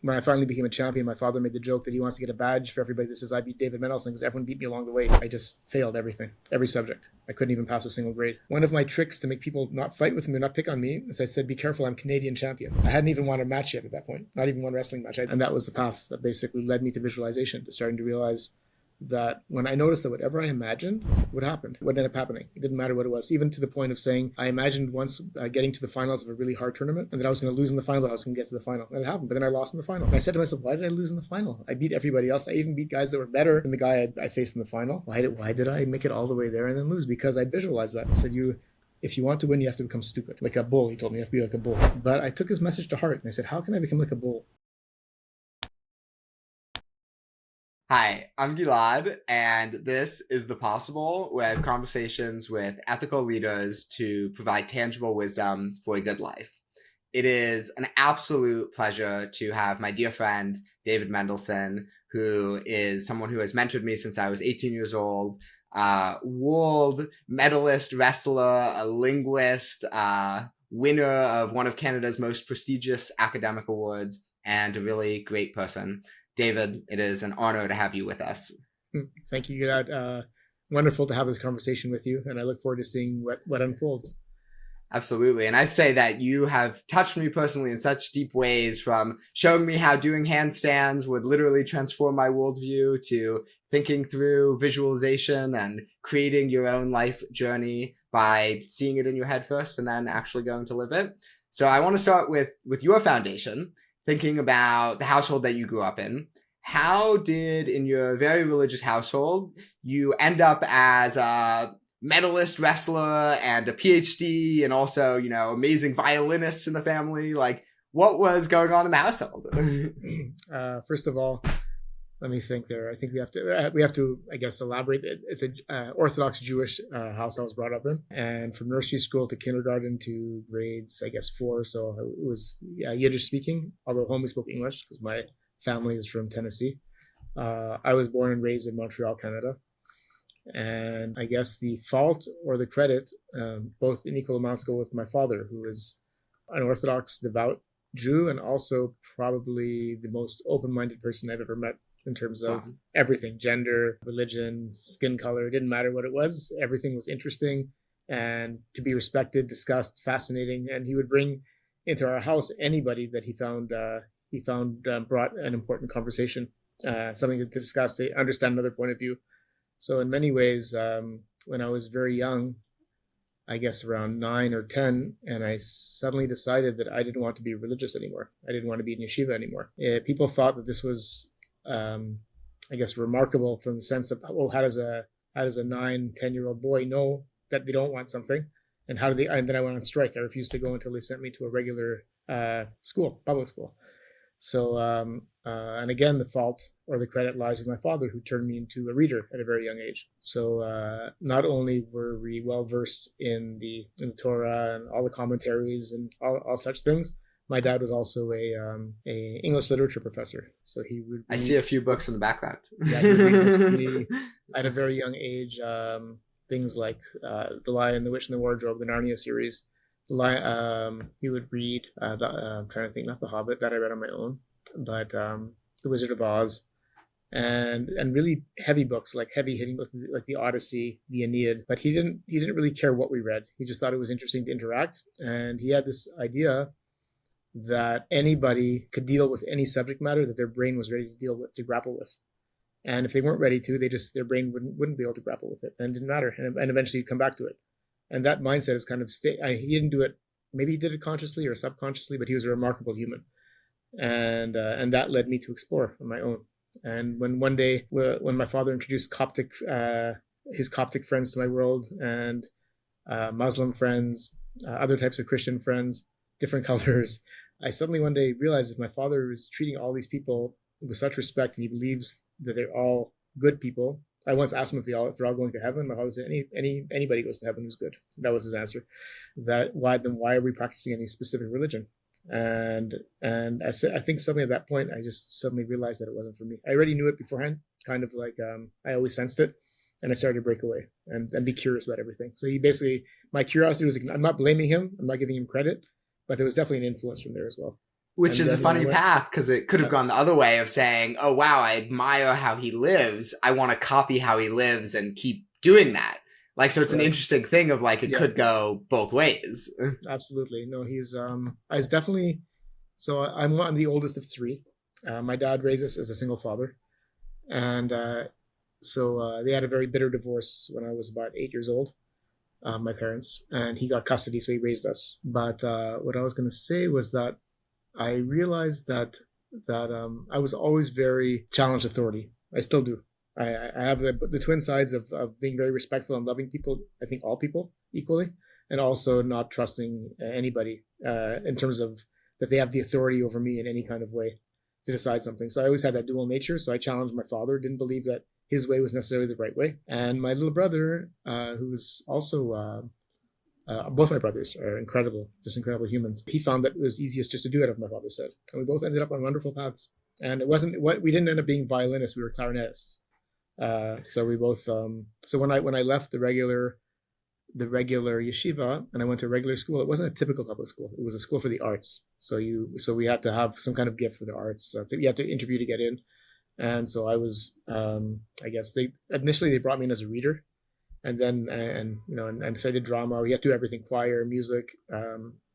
when I finally became a champion, my father made the joke that he wants to get a badge for everybody that says I beat David Mendelsohn because everyone beat me along the way. I just failed everything, every subject. I couldn't even pass a single grade. One of my tricks to make people not fight with me or not pick on me is I said, be careful, I'm Canadian champion. I hadn't even won a match yet at that point, not even one wrestling match. And that was the path that basically led me to visualization, to starting to realize that when I noticed that whatever I imagined would happen, would end up happening. It didn't matter what it was, even to the point of saying I imagined once getting to the finals of a really hard tournament and that I was going to lose in the final, but I was going to get to the final. And it happened, but then I lost in the final. And I said to myself, why did I lose in the final? I beat everybody else. I even beat guys that were better than the guy I faced in the final. Why did I make it all the way there and then lose? Because I visualized that. I said, if you want to win, you have to become stupid. Like a bull, he told me, you have to be like a bull. But I took his message to heart and I said, how can I become like a bull? Hi, I'm Gilad, and this is The Possible, where I have conversations with ethical leaders to provide tangible wisdom for a good life. It is an absolute pleasure to have my dear friend, David Mendelsohn, who is someone who has mentored me since I was 18 years old, world medalist wrestler, a linguist, winner of one of Canada's most prestigious academic awards, and a really great person. David, it is an honor to have you with us. Thank you, Gilad. Wonderful to have this conversation with you, and I look forward to seeing what unfolds. Absolutely. And I'd say that you have touched me personally in such deep ways, from showing me how doing handstands would literally transform my worldview to thinking through visualization and creating your own life journey by seeing it in your head first and then actually going to live it. So I want to start with your foundation, thinking about the household that you grew up in. How did, in your very religious household, you end up as a medalist wrestler and a PhD and also, amazing violinists in the family? Like, what was going on in the household? First of all, let me think there. I think we have to, I guess, elaborate. It's a Orthodox Jewish house I was brought up in, and from nursery school to kindergarten to grades, I guess 4. So it was Yiddish speaking, although home we spoke English because my family is from Tennessee. I was born and raised in Montreal, Canada, and I guess the fault or the credit, both in equal amounts, go with my father, who was an Orthodox devout Jew and also probably the most open-minded person I've ever met. In terms of everything, gender, religion, skin color, it didn't matter what it was. Everything was interesting and to be respected, discussed, fascinating. And he would bring into our house anybody that he found brought an important conversation, something to discuss, to understand another point of view. So in many ways, when I was very young, I guess around 9 or 10, and I suddenly decided that I didn't want to be religious anymore. I didn't want to be in yeshiva anymore. People thought that this was I guess remarkable from the sense of, how does a 9-10-year-old boy know that they don't want something, and and then I went on strike. I refused to go until they sent me to a regular school, public school. So and again, the fault or the credit lies with my father, who turned me into a reader at a very young age. So not only were we well versed in the Torah and all the commentaries and all such things, my dad was also a English literature professor, so he would read, I see a few books in the background. Yeah, he would read books to me at a very young age. Things like The Lion, the Witch, and the Wardrobe, the Narnia series. He would read I'm trying to think, not The Hobbit, that I read on my own, but The Wizard of Oz, and really heavy books, like heavy hitting books like the Odyssey, the Aeneid. But he didn't really care what we read. He just thought it was interesting to interact, and he had this idea that anybody could deal with any subject matter that their brain was ready to deal with, to grapple with. And if they weren't ready to, their brain wouldn't be able to grapple with it, and it didn't matter. And eventually you'd come back to it. And that mindset is kind of he didn't do it, maybe he did it consciously or subconsciously, but he was a remarkable human. And that led me to explore on my own. And when one day, when my father introduced his Coptic friends to my world, and Muslim friends, other types of Christian friends, different colors, I suddenly one day realized that my father is treating all these people with such respect, and he believes that they're all good people. I once asked him if they're all going to heaven. My father said, anybody goes to heaven who's good. That was his answer. Why are we practicing any specific religion? And I think suddenly at that point, I just suddenly realized that it wasn't for me. I already knew it beforehand, kind of like I always sensed it, and I started to break away and be curious about everything. So my curiosity was, I'm not blaming him, I'm not giving him credit, but there was definitely an influence from there as well. Which And is a then when I funny went, path because it could have yeah, gone the other way of saying, oh, wow, I admire how he lives. I want to copy how he lives and keep doing that. Like, so it's an right, interesting thing of like, it yeah, could go both ways. absolutely. No, I was definitely. So I'm the oldest of three. My dad raised us as a single father, and they had a very bitter divorce when I was about 8 years old. My parents, and he got custody, so he raised us. But what I was going to say was that I realized that I was always very challenged authority. I still do. I have the twin sides of being very respectful and loving people. I think all people equally, and also not trusting anybody in terms of that they have the authority over me in any kind of way to decide something. So I always had that dual nature. So I challenged my father. Didn't believe that his way was necessarily the right way. And my little brother, who was also both my brothers are incredible, just incredible humans. He found that it was easiest just to do whatever my father said, and we both ended up on wonderful paths. And it wasn't what we didn't end up being violinists; we were clarinetists. So we both. So when I left the regular yeshiva and I went to a regular school, it wasn't a typical public school. It was a school for the arts. So we had to have some kind of gift for the arts. You had to interview to get in, and so I was. I guess they initially brought me in as a reader, and then and so I did drama. We had to do everything: choir, music,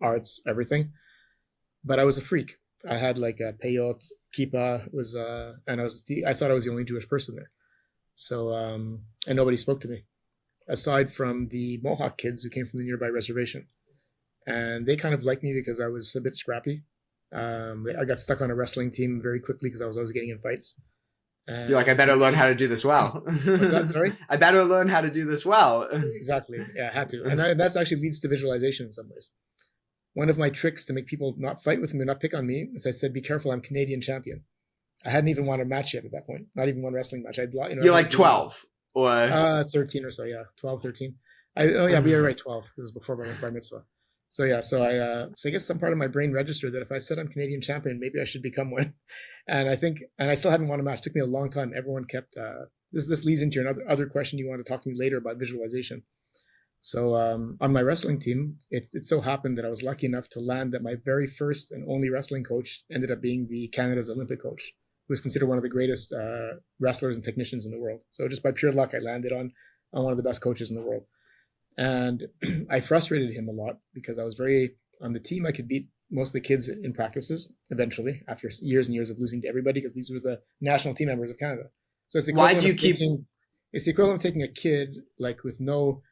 arts, everything. But I was a freak. I had like a peyot, kippah was, and I thought I was the only Jewish person there. So and nobody spoke to me, aside from the Mohawk kids who came from the nearby reservation, and they kind of liked me because I was a bit scrappy. I got stuck on a wrestling team very quickly because I was always getting in fights. You're like, I better learn how to do this well. What's that? Sorry? I better learn how to do this well. Exactly. Yeah, I had to. And that's actually leads to visualization in some ways. One of my tricks to make people not fight with me, not pick on me, is I said, be careful, I'm Canadian champion. I hadn't even won a match yet at that point. Not even one wrestling match. You're like 12 or 13 or so. Yeah. 12, 13. We are right. 12. This is before my bar mitzvah. So yeah, so I guess some part of my brain registered that if I said I'm Canadian champion, maybe I should become one. And I still hadn't won a match. It took me a long time. Everyone kept, this leads into your other question you want to talk to me later about visualization. So on my wrestling team, it so happened that I was lucky enough to land that my very first and only wrestling coach ended up being the Canada's Olympic coach, who was considered one of the greatest wrestlers and technicians in the world. So just by pure luck, I landed on one of the best coaches in the world. And I frustrated him a lot because I was on the team. I could beat most of the kids in practices eventually after years and years of losing to everybody because these were the national team members of Canada. So it's the it's the equivalent of taking a kid like with no,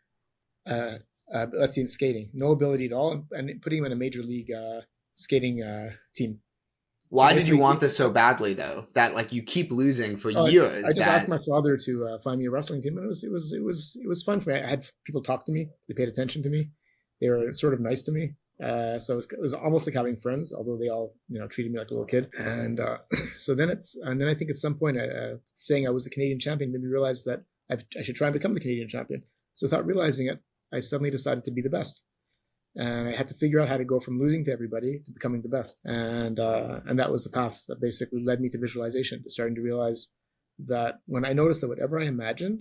let's see, in skating, no ability at all, and putting him in a major league skating team. Why did you want this so badly, though? That like you keep losing for years. I just asked my father to find me a wrestling team, and it was fun for me. I had people talk to me. They paid attention to me. They were sort of nice to me. So it was almost like having friends, although they all treated me like a little kid. And then I think at some point saying I was the Canadian champion made me realize that I should try and become the Canadian champion. So without realizing it, I suddenly decided to be the best. And I had to figure out how to go from losing to everybody to becoming the best. And that was the path that basically led me to visualization, to starting to realize that when I noticed that whatever I imagined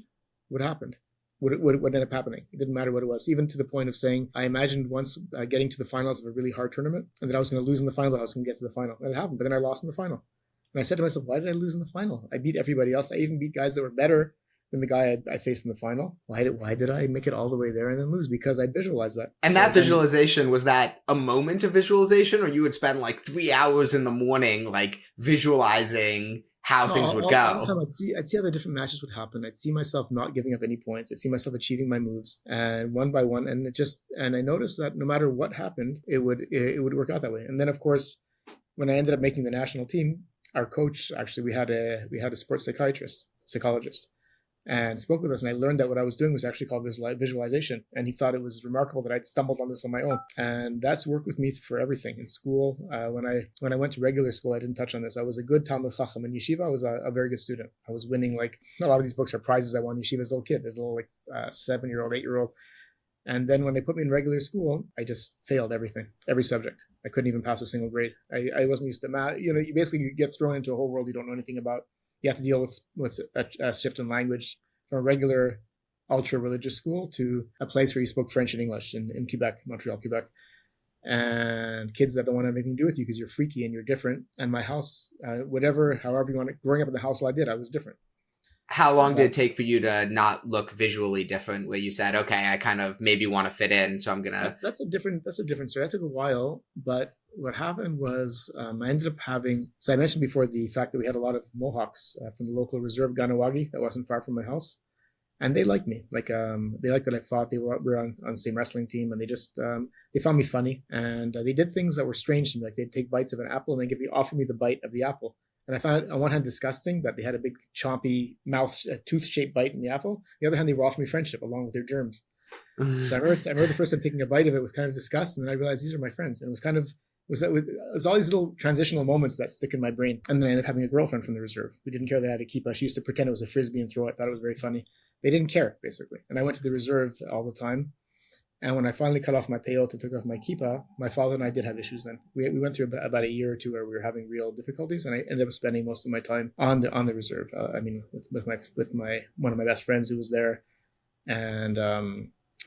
would happen, would end up happening. It didn't matter what it was, even to the point of saying I imagined once getting to the finals of a really hard tournament and that I was going to lose in the final, but I was going to get to the final. And it happened, but then I lost in the final. And I said to myself, why did I lose in the final? I beat everybody else. I even beat guys that were better than the guy I faced in the final. Why did I make it all the way there and then lose? Because I visualized that. And that visualization, was that a moment of visualization, or you would spend like 3 hours in the morning like visualizing how things would go? All the time I'd see how the different matches would happen. I'd see myself not giving up any points. I'd see myself achieving my moves, and one by one, and I noticed that no matter what happened, it would work out that way. And then of course, when I ended up making the national team, our coach, actually we had a sports psychologist, and spoke with us, and I learned that what I was doing was actually called visualization, and he thought it was remarkable that I'd stumbled on this on my own. And that's worked with me for everything. In school, when I went to regular school, I didn't touch on this. I was a good Talmud Chacham. In yeshiva, I was a very good student. I was winning, like, a lot of these books are prizes I won in yeshiva as a little kid, as a little 7-year-old, 8-year-old. And then when they put me in regular school, I just failed every subject. I couldn't even pass a single grade. I wasn't used to math. You get thrown into a whole world you don't know anything about. You have to deal with a shift in language from a regular ultra-religious school to a place where you spoke French and English in Quebec, Montreal, Quebec. and kids that don't want to have anything to do with you because you're freaky and you're different. And my house, however you want it, growing up in the household I did, I was different. How long did it take for you to not look visually different, where you said, okay, I kind of maybe want to fit in, so I'm gonna... That's a different story. That took a while, but what happened was I ended up having, so I mentioned before the fact that we had a lot of Mohawks from the local reserve, Ganawagi, that wasn't far from my house. And they liked me. Like they liked that I fought. We were on the same wrestling team, and they found me funny. And they did things that were strange to me. Like they'd take bites of an apple and they'd offer me the bite of the apple. And I found it on one hand disgusting that they had a big chompy mouth, tooth-shaped bite in the apple. On the other hand, they were offering me friendship along with their germs. So I remember the first time taking a bite of it with kind of disgust, and then I realized these are my friends. And it was all these little transitional moments that stick in my brain. And then I ended up having a girlfriend from the reserve. We didn't care they had to keep us. She used to pretend it was a frisbee and throw it. Thought it was very funny. They didn't care, basically. And I went to the reserve all the time. And when I finally cut off my peyote and took off my kippah, my father and I did have issues then. We went through about a year or two where we were having real difficulties, and I ended up spending most of my time on the reserve. With one of my best friends who was there, and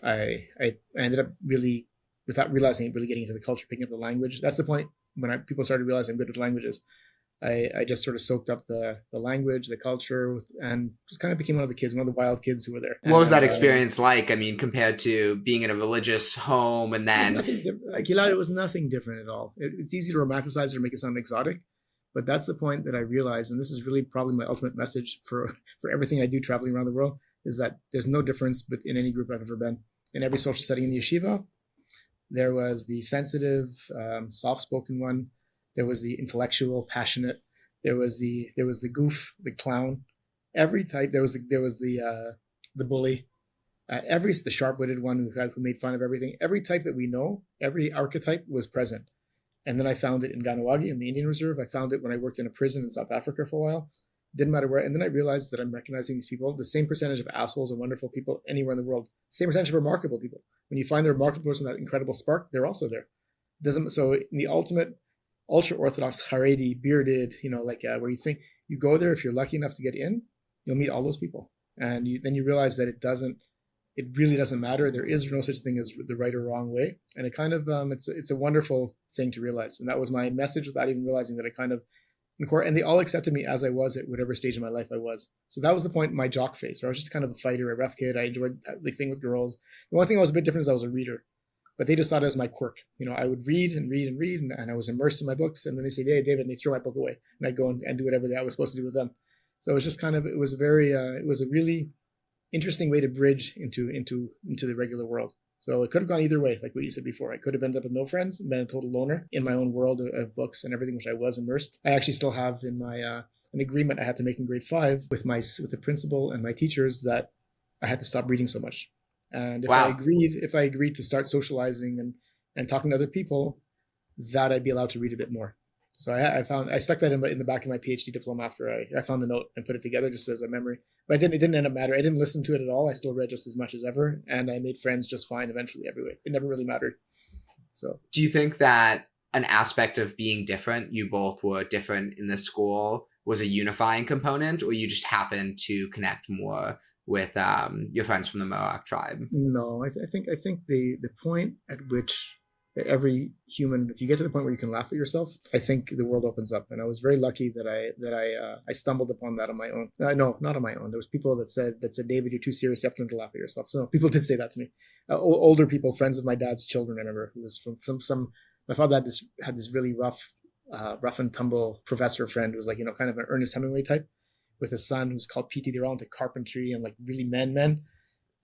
I ended up really, without realizing it, really getting into the culture, picking up the language. That's the point when people started realizing I'm good with languages. I just sort of soaked up the language, the culture, and just kind of became one of the wild kids who were there. What was that experience like? I mean, compared to being in a religious home and then... It was nothing different at all. It's easy to romanticize it or make it sound exotic, but that's the point that I realized, and this is really probably my ultimate message for everything I do traveling around the world, is that there's no difference in any group I've ever been. In every social setting in the yeshiva, there was the sensitive, soft-spoken one. There was the intellectual, passionate. There was the goof, the clown. Every type. There was the bully. The sharp-witted one who made fun of everything. Every type that we know, every archetype was present. And then I found it in Ganawagi in the Indian Reserve. I found it when I worked in a prison in South Africa for a while. Didn't matter where. And then I realized that I'm recognizing these people, the same percentage of assholes and wonderful people anywhere in the world. Same percentage of remarkable people. When you find the remarkable person, that incredible spark, they're also there. So in the ultimate ultra-Orthodox, Haredi, bearded, where you think you go there, if you're lucky enough to get in, you'll meet all those people. And then you realize that it really doesn't matter. There is no such thing as the right or wrong way. And it kind of, it's a wonderful thing to realize. And that was my message without even realizing that I kind of, and they all accepted me as I was at whatever stage of my life I was. So that was the point in my jock phase, where I was just kind of a fighter, a rough kid. I enjoyed the thing with girls. The one thing I was a bit different is I was a reader. But they just thought it was my quirk. I would read and read and read, and I was immersed in my books. And then they say, "Hey, David," and they throw my book away, and I'd go and do whatever I was supposed to do with them. So it was just it was a really interesting way to bridge into the regular world. So it could have gone either way, like what you said before. I could have ended up with no friends and been a total loner in my own world of books and everything, which I was immersed. I actually still have in my an agreement I had to make in grade 5 with the principal and my teachers that I had to stop reading so much. And if I agreed to start socializing and talking to other people, that I'd be allowed to read a bit more. So I stuck that in the back of my PhD diploma after I found the note and put it together just as a memory. But it didn't end up matter. I didn't listen to it at all. I still read just as much as ever, and I made friends just fine eventually everywhere. It never really mattered. So, do you think that an aspect of being different, you both were different in the school, was a unifying component, or you just happened to connect more with your friends from the Mohawk tribe? No, I think the point at which every human, if you get to the point where you can laugh at yourself, I think the world opens up. And I was very lucky that I stumbled upon that on my own. No, not on my own. There was people that said, David, you're too serious. You have to learn to laugh at yourself. So people did say that to me. Older people, friends of my dad's children, I remember, who was from some. My father had this really rough and tumble professor friend who was kind of an Ernest Hemingway type, with a son who's called Petey. They were all into carpentry and really men.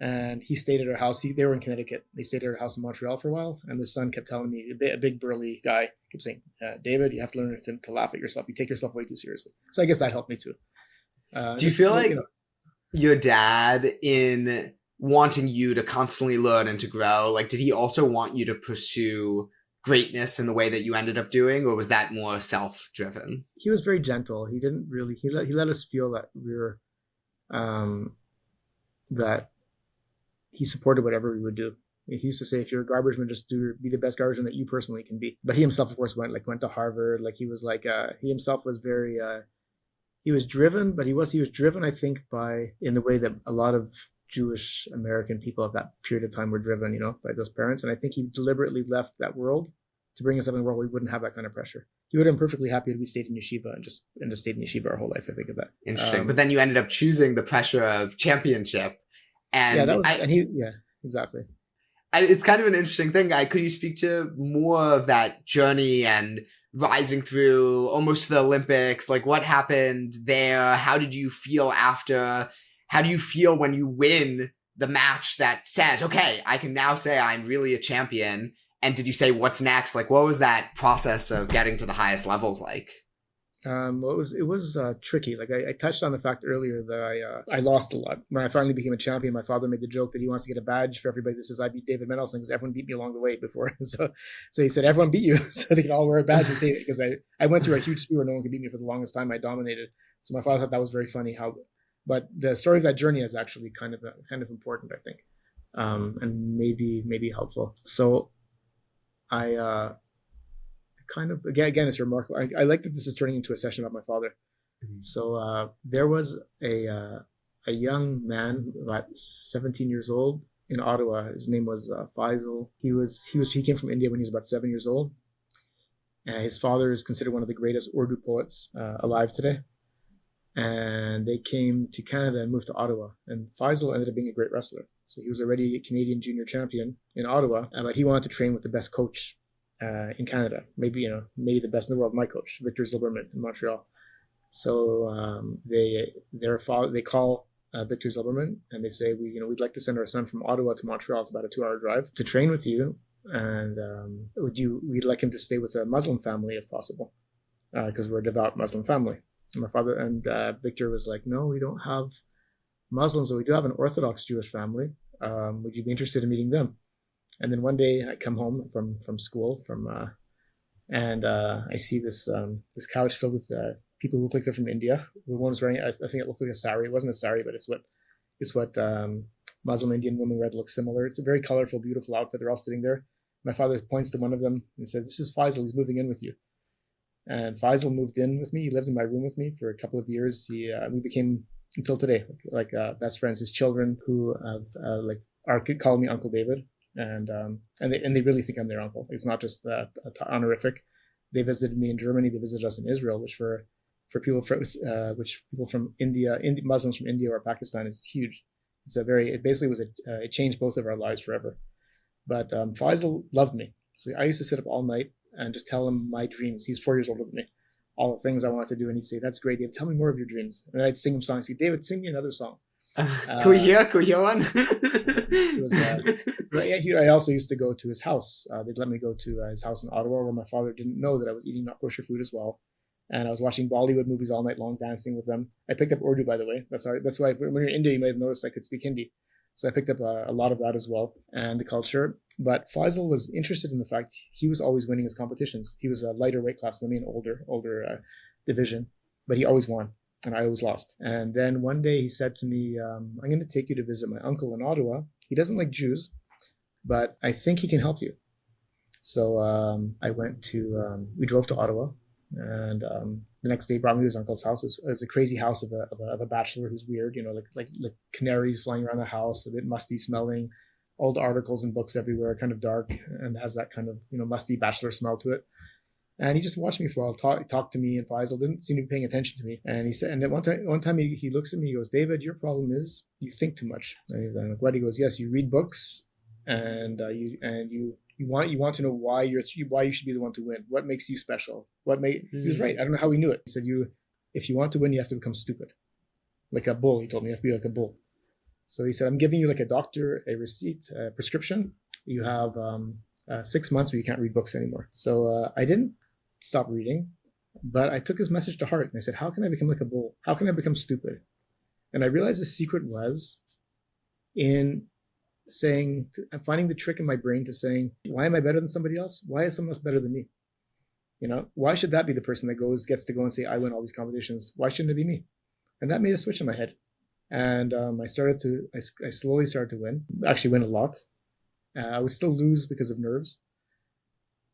And he stayed at our house. They were in Connecticut. They stayed at our house in Montreal for a while. And the son kept telling me, a big burly guy kept saying, David, you have to learn to laugh at yourself. You take yourself way too seriously. So I guess that helped me too. Do you feel like your dad, in wanting you to constantly learn and to grow, did he also want you to pursue greatness in the way that you ended up doing, or was that more self-driven? He was very gentle. He didn't really, he let us feel that we were, that he supported whatever we would do. He used to say, if you're a garbage man, just be the best garbage man that you personally can be. But he himself, of course, went to Harvard. He himself was very, he was driven, but he was driven, I think, in the way that a lot of Jewish American people at that period of time were driven, by those parents. And I think he deliberately left that world to bring us up in a world where we wouldn't have that kind of pressure. He would have been perfectly happy to be stayed in yeshiva and just stayed in yeshiva our whole life. I think of that. Interesting. But then you ended up choosing the pressure of championship. And yeah, that was, yeah, exactly. It's kind of an interesting thing. Could you speak to more of that journey and rising through almost to the Olympics? Like, what happened there? How did you feel after? How do you feel when you win the match that says, okay, I can now say I'm really a champion? And did you say, what's next? Like, what was that process of getting to the highest levels like? Well, it was tricky. Like I touched on the fact earlier that I lost a lot. When I finally became a champion, my father made the joke that he wants to get a badge for everybody that says I beat David Mendelsohn because everyone beat me along the way before. So he said everyone beat you, so they could all wear a badge and say it, because I went through a huge speed where no one could beat me for the longest time. I dominated. So my father thought that was very funny. But the story of that journey is actually kind of important, I think, and maybe helpful. So I kind of, again, it's remarkable. I like that this is turning into a session about my father. Mm-hmm. So there was a young man about 17 years old in Ottawa. His name was Faisal. He came from India when he was about 7 years old. His father is considered one of the greatest Urdu poets alive today. And they came to Canada and moved to Ottawa. And Faisal ended up being a great wrestler. So he was already a Canadian junior champion in Ottawa, but he wanted to train with the best coach in Canada. Maybe the best in the world, my coach, Victor Zilberman in Montreal. So they call Victor Zilberman and they say, we'd like to send our son from Ottawa to Montreal. It's about a 2-hour drive to train with you. And we'd like him to stay with a Muslim family if possible, because we're a devout Muslim family. And my father and Victor was like, no, we don't have Muslims, but we do have an Orthodox Jewish family. Would you be interested in meeting them? And then one day I come home from school and I see this couch filled with people who look like they're from India. The one was wearing, I think it looked like a sari. It wasn't a sari, but it's what Muslim Indian women wear that looks similar. It's a very colorful, beautiful outfit. They're all sitting there. My father points to one of them and says, "This is Faisal. He's moving in with you." And Faisal moved in with me. He lived in my room with me for a couple of years. We became, until today, like best friends. His children, who call me Uncle David, and they really think I'm their uncle. It's not just honorific. They visited me in Germany. They visited us in Israel, which for people from India, Muslims from India or Pakistan is huge. It changed both of our lives forever. But Faisal loved me. So I used to sit up all night and just tell him my dreams. He's 4 years older than me. All the things I wanted to do. And he'd say, "That's great, David. Tell me more of your dreams." And I'd sing him songs. He'd say, "David, sing me another song." Can we hear one? I also used to go to his house. They'd let me go to his house in Ottawa, where my father didn't know that I was eating not kosher food as well. And I was watching Bollywood movies all night long, dancing with them. I picked up Urdu, by the way. That's why when you're in India, you might have noticed I could speak Hindi. So I picked up a lot of that as well, and the culture. But Faisal was interested in the fact he was always winning his competitions. He was a lighter weight class than me, an older division, but he always won, and I always lost. And then one day he said to me, "I'm going to take you to visit my uncle in Ottawa. He doesn't like Jews, but I think he can help you." So we drove to Ottawa, and the next day he brought me to his uncle's house. It was a crazy house of a bachelor who's weird, like canaries flying around the house, a bit musty smelling, old articles and books everywhere, kind of dark, and has that kind of musty bachelor smell to it. And he just watched me for a while, talked to me, and Faisal didn't seem to be paying attention to me. And he said, and then one time he looks at me, he goes, "David, your problem is you think too much." And I'm like, "What?" He goes, "Yes, you read books, and you want to know why you should be the one to win. What makes you special? He was right. I don't know how he knew it. He said, if you want to win, you have to become stupid, like a bull." He told me, "You have to be like a bull." So he said, "I'm giving you like a doctor, a receipt, a prescription. You have 6 months where you can't read books anymore." So I didn't stop reading, but I took his message to heart, and I said, "How can I become like a bull? How can I become stupid?" And I realized the secret was in finding the trick in my brain to saying, "Why am I better than somebody else? Why is someone else better than me? Why should that be the person that gets to go and say, I win all these competitions? Why shouldn't it be me?" And that made a switch in my head. And I slowly started to win, actually win a lot. I would still lose because of nerves.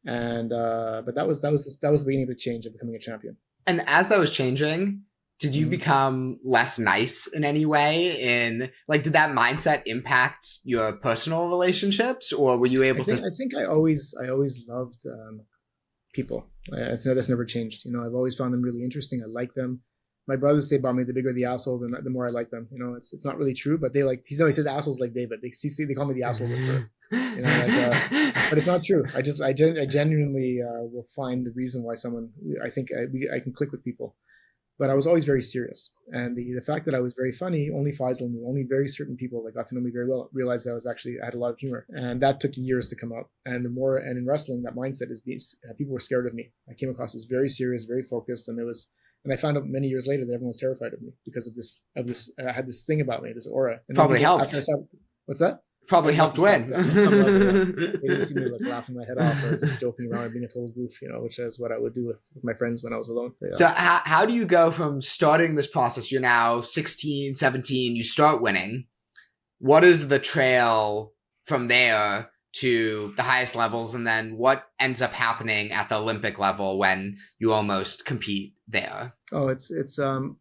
And, but that was the beginning of the change of becoming a champion. And as that was changing, did you become less nice in any way? Did that mindset impact your personal relationships, or were you able to? I think I always loved people. That's never changed. I've always found them really interesting. I like them. My brothers say about me, the bigger the asshole, the more I like them. It's not really true, but he always says assholes like David. They call me the asshole whisperer. But it's not true. I genuinely will find the reason why someone, I think I can click with people. But I was always very serious. And the fact that I was very funny, only Faisal knew, only very certain people that got to know me very well realized that I had a lot of humor. And that took years to come out. And in wrestling, that mindset is people were scared of me. I came across as very serious, very focused. And I found out many years later that everyone was terrified of me because of this, I had this thing about me, this aura. And probably helped. What's that? Probably helped win. They didn't see me laughing my head off or just joking around or being a total goof, which is what I would do with my friends when I was alone. But, So how do you go from starting this process? You're now 16, 17, you start winning. What is the trail from there to the highest levels? And then what ends up happening at the Olympic level when you almost compete there? Oh, it's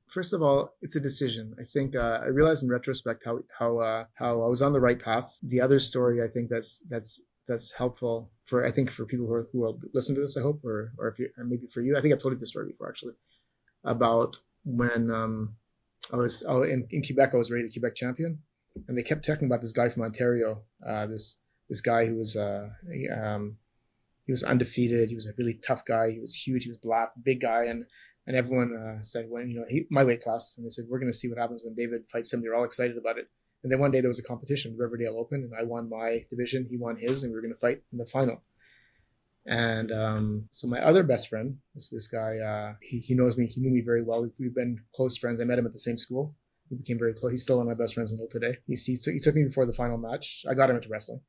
first of all, it's a decision. I think I realized in retrospect how I was on the right path. The other story, I think that's helpful for people who will listen to this. I hope, or maybe for you. I think I've told you this story before actually, about when I was in Quebec. I was rated Quebec champion, and they kept talking about this guy from Ontario. This guy who was he was undefeated. He was a really tough guy. He was huge. He was black, big guy, and everyone said, when my weight class, and they said, we're going to see what happens when David fights him. They're all excited about it. And then one day there was a competition, Riverdale Open, and I won my division. He won his, and we were going to fight in the final. And so my other best friend is this guy. He knows me. He knew me very well. We've been close friends. I met him at the same school. We became very close. He's still one of my best friends until today. He took me before the final match. I got him into wrestling.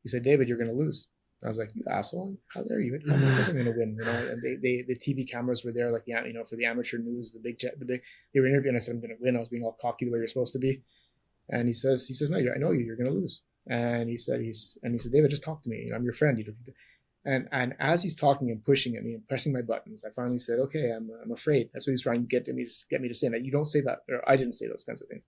He said, David, you're going to lose. I was like, you asshole, how dare you? I wasn't going to win, And the TV cameras were there, like, for the amateur news, they were interviewing. I said, I'm going to win. I was being all cocky the way you're supposed to be. And he says, no, I know you're going to lose. And he said, David, just talk to me. I'm your friend. And as he's talking and pushing at me and pressing my buttons, I finally said, okay, I'm afraid. That's what he's trying to get me to say. That you don't say that, or I didn't say those kinds of things.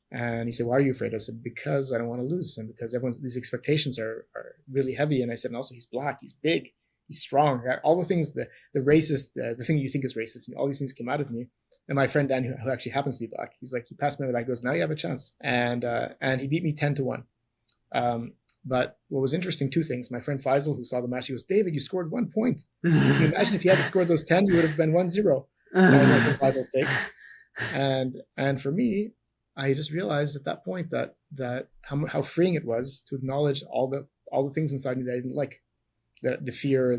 And he said, why are you afraid? I said, because I don't want to lose. And because these expectations are really heavy. And I said, and also he's black, he's big, he's strong. All the things, the racist, the thing you think is racist, and all these things came out of me. And my friend Dan, who actually happens to be black, he's like, he passed me on the back, he goes, now you have a chance. And he beat me 10-1. But what was interesting, two things. My friend Faisal, who saw the match, he goes, David, you scored 1 point. Can you imagine if you had scored those 10, you would have been 1-0. Faisal's take. And for me, I just realized at that point that how freeing it was to acknowledge all the things inside me that I didn't like, the fear,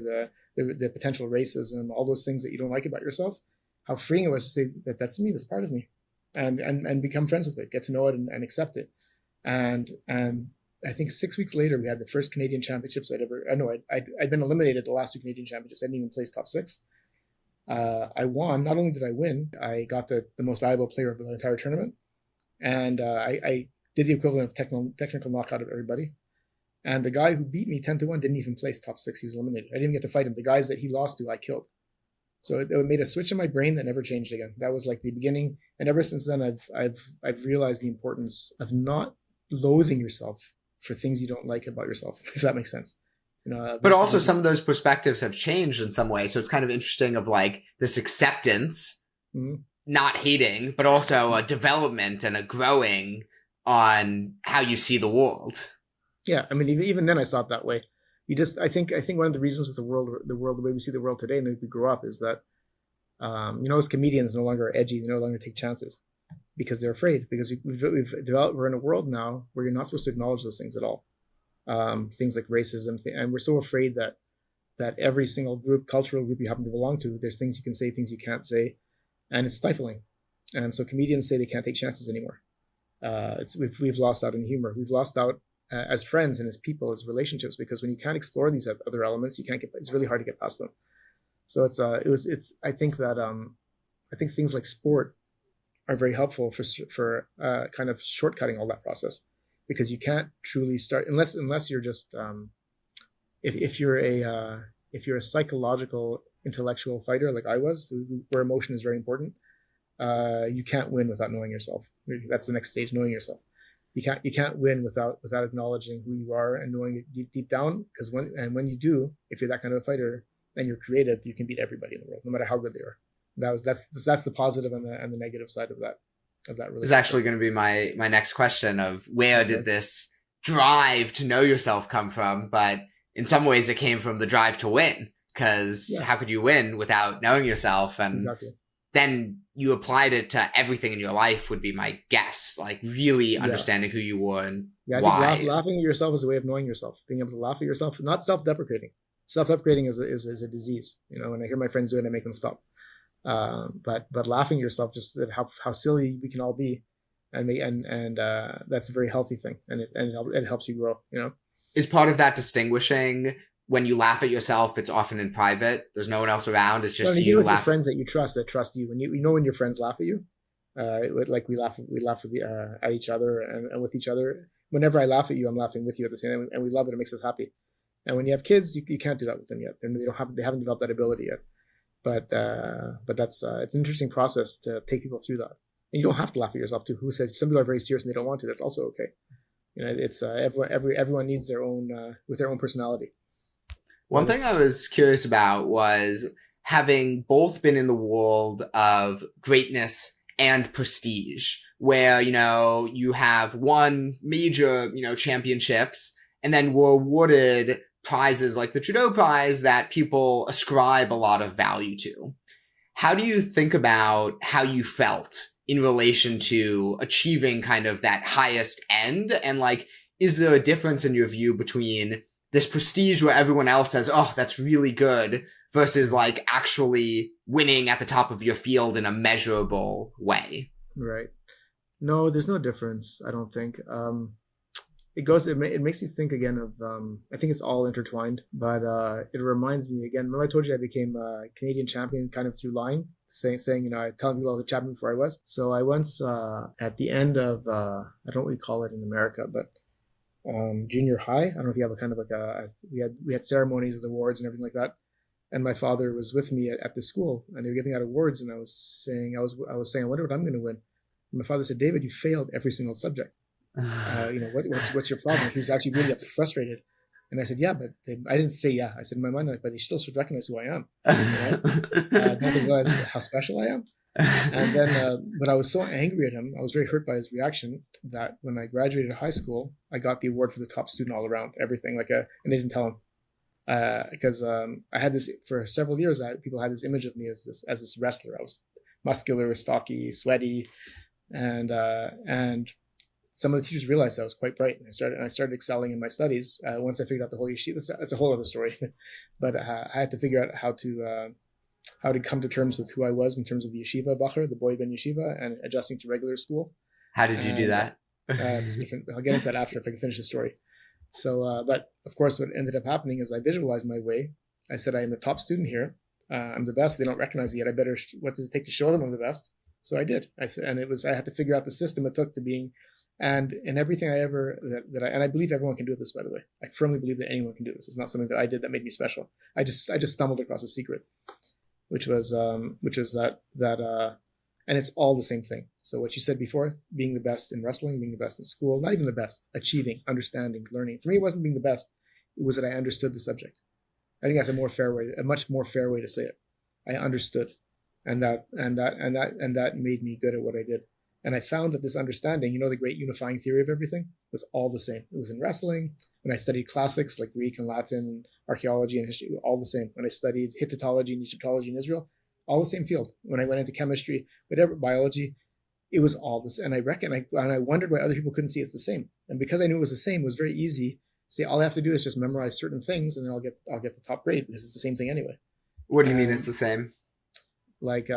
the potential racism, all those things that you don't like about yourself. How freeing it was to say that that's me, that's part of me, and become friends with it, get to know it, and accept it. And I think 6 weeks later we had the first Canadian Championships I'd been eliminated at the last two Canadian Championships. I didn't even place top 6. I won. Not only did I win, I got the most valuable player of the entire tournament. And I did the equivalent of technical knockout of everybody. And the guy who beat me 10-1 didn't even place top 6. He was eliminated. I didn't even get to fight him. The guys that he lost to, I killed. So it made a switch in my brain that never changed again. That was like the beginning. And ever since then, I've realized the importance of not loathing yourself for things you don't like about yourself, if that makes sense. But also some of those perspectives have changed in some way. So it's kind of interesting of like this acceptance, not hating, but also a development and a growing on how you see the world. Yeah. I mean, even then I saw it that way. I think one of the reasons with the world, the way we see the world today and the way we grow up is that, as comedians no longer are edgy, they no longer take chances because they're afraid, because we're in a world now where you're not supposed to acknowledge those things at all. Things like racism, and we're so afraid that every single cultural group you happen to belong to, there's things you can say, things you can't say, and it's stifling. And so comedians say they can't take chances anymore. We've lost out in humor. We've lost out as friends and as people, as relationships, because when you can't explore these other elements, it's really hard to get past them. So I think things like sport are very helpful for kind of shortcutting all that process, because you can't truly start unless you're just if you're a psychological intellectual fighter like I was, where emotion is very important. You can't win without knowing yourself. That's the next stage, knowing yourself. You can't win without acknowledging who you are and knowing it deep down. Because when you do, if you're that kind of a fighter, and you're creative, you can beat everybody in the world, no matter how good they are. That's the positive and the negative side of that relationship. Is actually going to be my next question of where did this drive to know yourself come from? But in some ways, it came from the drive to win, because how could you win without knowing yourself? And then you applied it to everything in your life, would be my guess, like really understanding who you were and I why. think laughing at yourself is a way of knowing yourself, being able to laugh at yourself, not self-deprecating. Self-deprecating is a disease. When I hear my friends do it, I make them stop. But laughing at yourself, just at how silly we can all be, and that's a very healthy thing, and it helps you grow. Is part of that distinguishing when you laugh at yourself? It's often in private. There's no one else around. It's just you. With your friends that you trust, that trust you. When when your friends laugh at you, like we laugh at each other and with each other. Whenever I laugh at you, I'm laughing with you at the same time, and we love it. It makes us happy. And when you have kids, you can't do that with them yet, and they haven't developed that ability yet. But that's it's an interesting process to take people through that. And you don't have to laugh at yourself too. Who says some people are very serious and they don't want to? That's also okay. It's everyone needs their own with their own personality. One thing I was curious about was having both been in the world of greatness and prestige, where you have won major championships and then were awarded prizes like the Trudeau Prize that people ascribe a lot of value to. How do you think about how you felt in relation to achieving kind of that highest end? And is there a difference in your view between this prestige where everyone else says, oh, that's really good, versus actually winning at the top of your field in a measurable way? Right. No, there's no difference, I don't think. It makes you think again of, I think it's all intertwined, but it reminds me again, remember I told you I became a Canadian champion kind of through lying, saying I telling people I was a champion before I was. So I once, at the end of, I don't really call it in America, but junior high, I don't know if you have a kind of we had ceremonies with awards and everything like that. And my father was with me at the school, and they were giving out awards, and I was saying, I wonder what I'm going to win. And my father said, David, you failed every single subject. What's your problem? He was actually really frustrated. And I said, yeah, but I didn't say yeah. I said in my mind, but they still should recognize who I am. Don't they realize how special I am? And then, but I was so angry at him. I was very hurt by his reaction that when I graduated high school, I got the award for the top student all around, everything. And they didn't tell him. Because I had this for several years. People had this image of me as this wrestler. I was muscular, stocky, sweaty, and some of the teachers realized I was quite bright, and I started excelling in my studies. Once I figured out the whole yeshiva, that's a whole other story. But I had to figure out how to come to terms with who I was in terms of the yeshiva bacher, the boy ben yeshiva, and adjusting to regular school. How did you do that? It's different. I'll get into that after if I can finish the story. So, but of course, what ended up happening is I visualized my way. I said, I am the top student here. I'm the best. They don't recognize it yet. I better, what does it take to show them I'm the best? So I did. I had to figure out the system it took to being, and in everything I ever, and I believe everyone can do this, by the way. I firmly believe that anyone can do this. It's not something that I did that made me special. I just stumbled across a secret, which was that, and it's all the same thing. So what you said before, being the best in wrestling, being the best in school, not even the best, achieving, understanding, learning. For me, it wasn't being the best. It was that I understood the subject. I think that's a much more fair way to say it. I understood, and that made me good at what I did. And I found that this understanding, the great unifying theory of everything, was all the same. It was in wrestling. When I studied classics like Greek and Latin, archaeology and history, all the same. When I studied Hittitology and Egyptology in Israel, all the same field. When I went into chemistry, whatever, biology, it was all this. And I wondered why other people couldn't see it's the same. And because I knew it was the same, it was very easy. See, all I have to do is just memorize certain things, and then I'll get the top grade because it's the same thing anyway. What do you mean it's the same? Like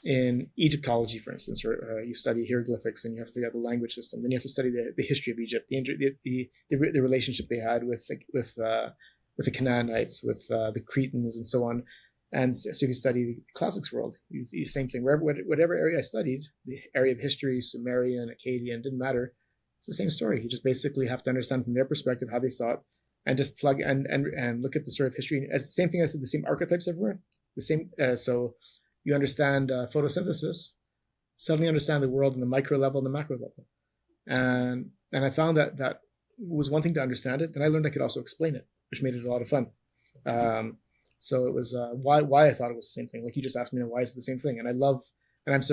in Egyptology, for instance, or you study hieroglyphics and you have to figure out the language system. Then you have to study the history of Egypt, the relationship they had with the Canaanites, with the Cretans, and so on. And so if you study the classics world, you same thing. Whatever area I studied, the area of history, Sumerian, Akkadian, didn't matter. It's the same story. You just basically have to understand from their perspective how they saw it, and just plug and look at the story of history. As the same thing I said, the same archetypes everywhere. The same. So you understand photosynthesis, suddenly understand the world in the micro level and the macro level, and I found that was one thing to understand it. Then I learned I could also explain it, which made it a lot of fun. So it was why I thought it was the same thing. Like you just asked me, why is it the same thing? And I love, and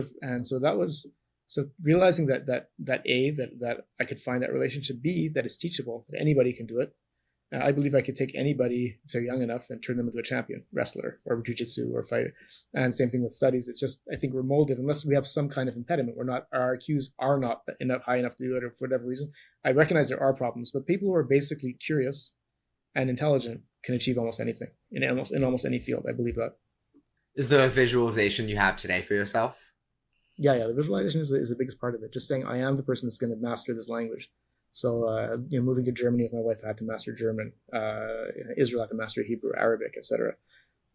so that was, so realizing that I could find that relationship, B, that it's teachable, that anybody can do it. I believe I could take anybody if they're young enough and turn them into a champion wrestler or jujitsu or fighter. And same thing with studies. It's just, I think we're molded unless we have some kind of impediment. Our IQs are not high enough to do it, or for whatever reason. I recognize there are problems, but people who are basically curious and intelligent can achieve almost anything in almost any field. I believe that. Is there a visualization you have today for yourself? Yeah. The visualization is the biggest part of it. Just saying, I am the person that's going to master this language. So, moving to Germany with my wife, I had to master German. Israel, I had to master Hebrew, Arabic, etc.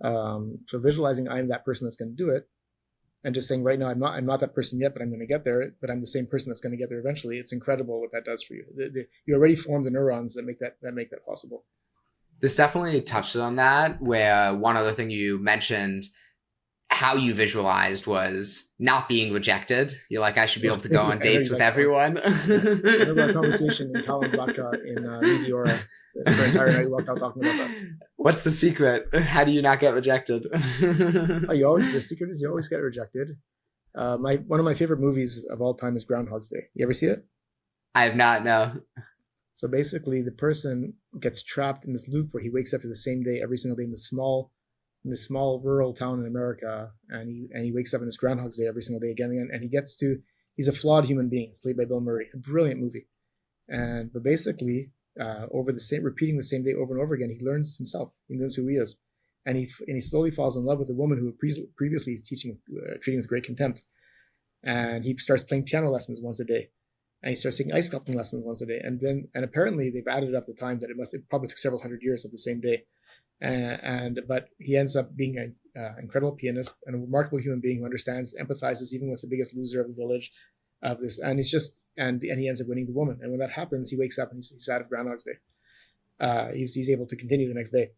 So visualizing I'm that person that's going to do it, and just saying right now I'm not that person yet, but I'm going to get there. But I'm the same person that's going to get there eventually. It's incredible what that does for you. You already formed the neurons that make that possible. This definitely touched on that, where one other thing you mentioned, how you visualized was not being rejected. You're like, I should be able to go on dates with everyone. I remember a conversation in Kalamazoo in Meteora. For an entire night, we walked out talking about that. What's the secret? How do you not get rejected? The secret is you always get rejected. One of my favorite movies of all time is Groundhog's Day. You ever see it? I have not, no. So basically, the person gets trapped in this loop where he wakes up to the same day every single day in this small rural town in America, and he wakes up in this Groundhog's Day every single day again and again, and he's a flawed human being. It's played by Bill Murray. A brilliant movie. But basically, repeating the same day over and over again, he learns himself. He learns who he is, and he slowly falls in love with a woman who previously treating with great contempt. And he starts playing piano lessons once a day, and he starts taking ice sculpting lessons once a day. And apparently they've added up the time that it probably took several hundred years of the same day. But he ends up being an incredible pianist and a remarkable human being who understands, empathizes even with the biggest loser of the village of this. And he ends up winning the woman. And when that happens, he wakes up and he's out of Groundhog's Day. He's able to continue the next day.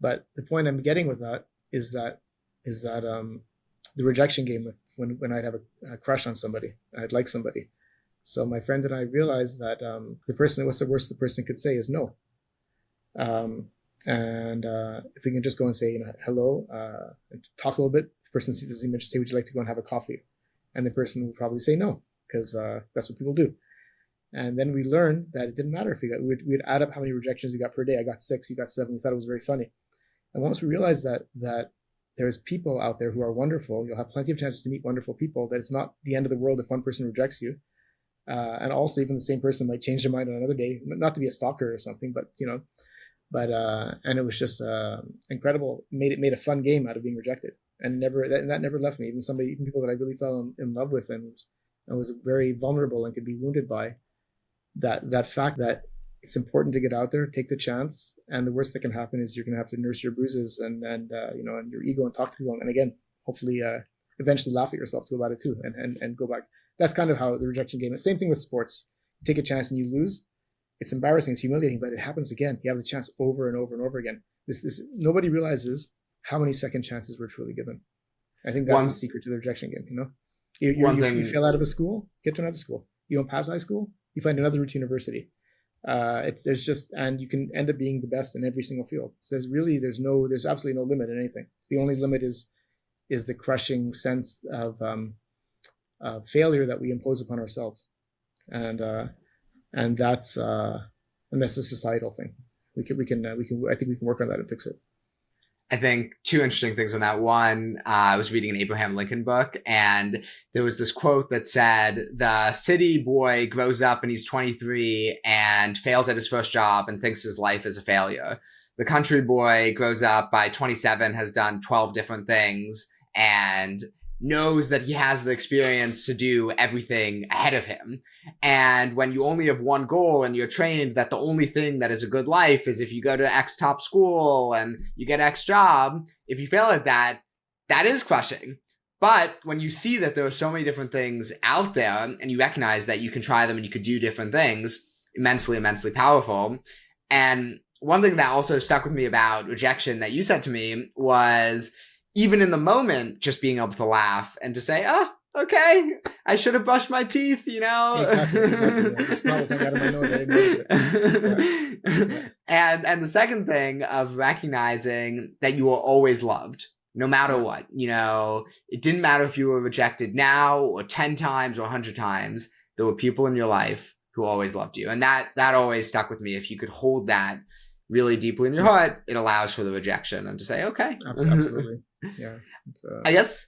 But the point I'm getting with that is that the rejection game, when I'd have a crush on somebody, I'd like somebody. So my friend and I realized that what's the worst the person could say is no. And if we can just go and say, hello, and talk a little bit, if the person doesn't even say, would you like to go and have a coffee? And the person would probably say no, because that's what people do. And then we learned that it didn't matter if we'd add up how many rejections we got per day. I got 6, you got 7. We thought it was very funny. And once we realized that there's people out there who are wonderful, you'll have plenty of chances to meet wonderful people, that it's not the end of the world if one person rejects you. And also even the same person might change their mind on another day, not to be a stalker or something, but and it was just incredible. Made a fun game out of being rejected, and that never left me. Even people that I really fell in love with and was very vulnerable and could be wounded by, that fact that it's important to get out there, take the chance, and the worst that can happen is you're going to have to nurse your bruises and your ego and talk to people, and again, hopefully, eventually laugh at yourself too about it too, and go back. That's kind of how the rejection game is. Same thing with sports. You take a chance and you lose. It's embarrassing, it's humiliating, but it happens again. You have the chance over and over and over again. This nobody realizes how many second chances we're truly given. I think that's the secret to the rejection game. You fail out of a school, get to another school. You don't pass high school, you find another route to university. And you can end up being the best in every single field. So there's absolutely no limit in anything. The only limit is the crushing sense of failure that we impose upon ourselves, and that's a societal thing. I think we can work on that and fix it. I think 2 interesting things on that. One, I was reading an Abraham Lincoln book, and there was this quote that said, the city boy grows up and he's 23 and fails at his first job and thinks his life is a failure. The country boy grows up by 27, has done 12 different things, and knows that he has the experience to do everything ahead of him. And when you only have one goal and you're trained that the only thing that is a good life is if you go to X top school and you get X job, if you fail at that, that is crushing. But when you see that there are so many different things out there and you recognize that you can try them and you could do different things, immensely, immensely powerful. And one thing that also stuck with me about rejection that you said to me was, even in the moment, just being able to laugh and to say, oh, okay, I should have brushed my teeth, you know. Exactly. Yeah. The snot was like out of my nose. I didn't notice it. Yeah. And the second thing of recognizing that you were always loved, no matter what, you know, it didn't matter if you were rejected now or 10 times or 100 times. There were people in your life who always loved you, and that always stuck with me. If you could hold that really deeply in your heart, it allows for the rejection and to say, okay, Absolutely. Yeah. I guess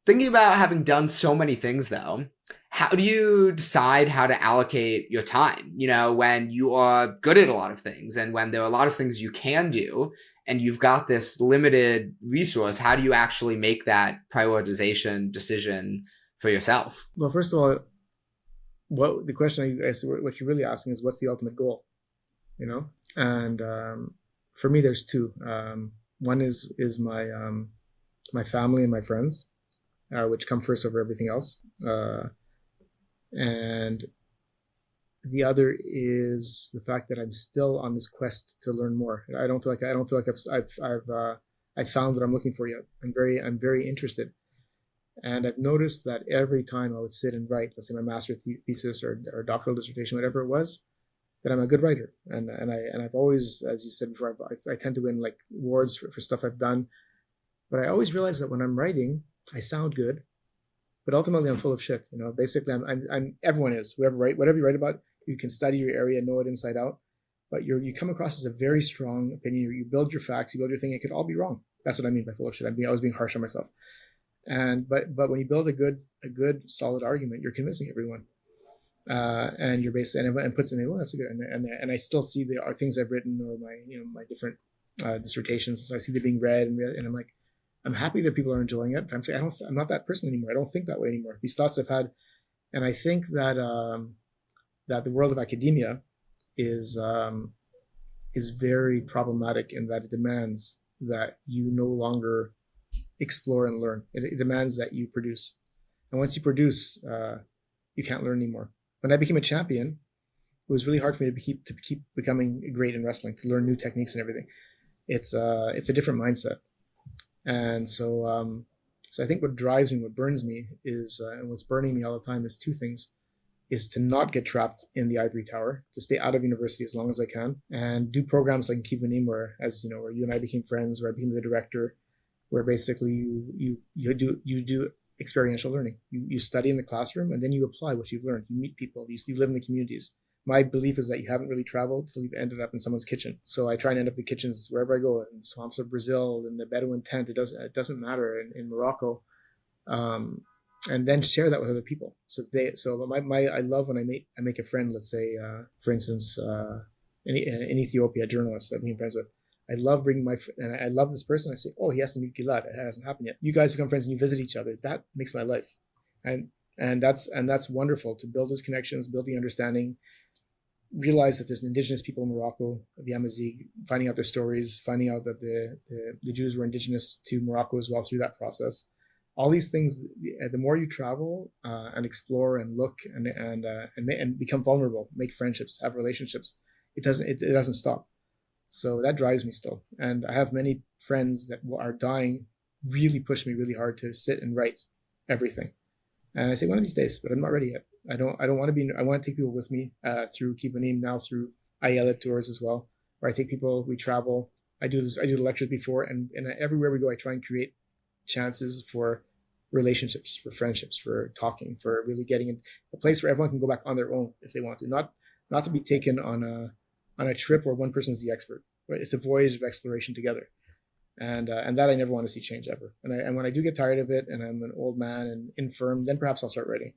thinking about having done so many things though, how do you decide how to allocate your time? You know, when you are good at a lot of things and when there are a lot of things you can do and you've got this limited resource, how do you actually make that prioritization decision for yourself? Well, first of all, what you're really asking is, what's the ultimate goal? You know, and for me, there's two. One is my family and my friends, which come first over everything else, and the other is the fact that I'm still on this quest to learn more. I don't feel like I've found what I'm looking for yet. I'm very interested. And I've noticed that every time I would sit and write, let's say my master's thesis or doctoral dissertation, whatever it was, that I'm a good writer. And I've always, as you said before, I tend to win like awards for stuff I've done. But I always realize that when I'm writing, I sound good, but ultimately I'm full of shit. You know, basically I'm everyone is, whatever you write about, you can study your area, know it inside out, but you come across as a very strong opinion. You build your facts, you build your thing. It could all be wrong. That's what I mean by full of shit. I was being harsh on myself. But when you build a good solid argument, you're convincing everyone, and you're basically and puts in, well, that's a good, and I still see the things I've written or my different dissertations. So I see them being read and I'm like, I'm happy that people are enjoying it. But I'm saying I'm not that person anymore. I don't think that way anymore. These thoughts I've had, and I think that that the world of academia is very problematic in that it demands that you no longer explore and learn. It demands that you produce, and once you produce, you can't learn anymore. When I became a champion, it was really hard for me to keep becoming great in wrestling, to learn new techniques and everything. It's a different mindset, and so I think what drives me, what burns me, is and what's burning me all the time is two things: is to not get trapped in the ivory tower, to stay out of university as long as I can, and do programs like Kivanim, where you and I became friends, where I became the director, where basically you do experiential learning. You study in the classroom and then you apply what you've learned. You meet people. You live in the communities. My belief is that you haven't really traveled till you've ended up in someone's kitchen. So I try and end up in kitchens wherever I go, in swamps of Brazil, in the Bedouin tent. It doesn't matter, in Morocco, and then share that with other people. I love when I make a friend. Let's say, for instance, in Ethiopia, a journalist I've been friends with. I love and I love this person. I say, oh, he has to meet Gilad. It hasn't happened yet. You guys become friends and you visit each other. That makes my life. And that's wonderful, to build those connections, build the understanding, realize that there's indigenous people in Morocco, the Amazigh, finding out their stories, finding out that the Jews were indigenous to Morocco as well through that process. All these things, the more you travel and explore and look and become vulnerable, make friendships, have relationships, it doesn't stop. So that drives me still. And I have many friends that are dying, really push me really hard to sit and write everything. And I say, one of these days, but I'm not ready yet. I don't want to be, I want to take people with me through Kivanim, now through Ayala tours as well, where I take people, we travel. I do the lectures before, and everywhere we go, I try and create chances for relationships, for friendships, for talking, for really getting in a place where everyone can go back on their own if they want to, not to be taken on a trip where one person's the expert. Right? It's a voyage of exploration together, and that I never want to see change ever. And when I do get tired of it, and I'm an old man and infirm, then perhaps I'll start writing.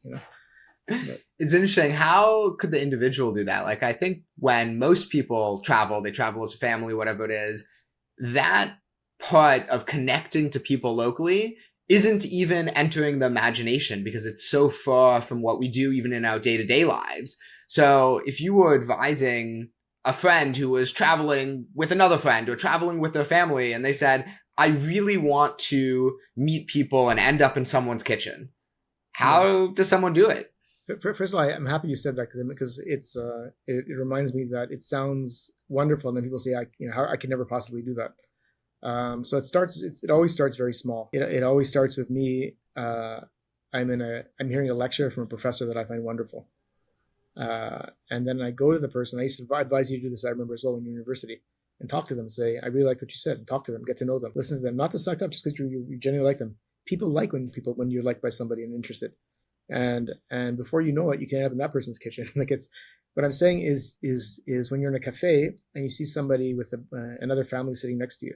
But it's interesting. How could the individual do that? Like, I think when most people travel, they travel as a family, whatever it is, that part of connecting to people locally isn't even entering the imagination because it's so far from what we do even in our day-to-day lives. So if you were advising a friend who was traveling with another friend or traveling with their family and they said, I really want to meet people and end up in someone's kitchen, how does someone do it? First of all, I'm happy you said that because it reminds me that it sounds wonderful, and then people say, I could never possibly do that. So it always starts very small. It always starts with me. I'm hearing a lecture from a professor that I find wonderful. And then I go to the person. I used to advise you to do this, I remember as well, in university, and talk to them, say, I really like what you said, and talk to them, get to know them, listen to them, not to suck up just because you genuinely like them. People like when you're liked by somebody and interested. And before you know it, you can end up in that person's kitchen. Like, it's, what I'm saying is when you're in a cafe and you see somebody with another family sitting next to you,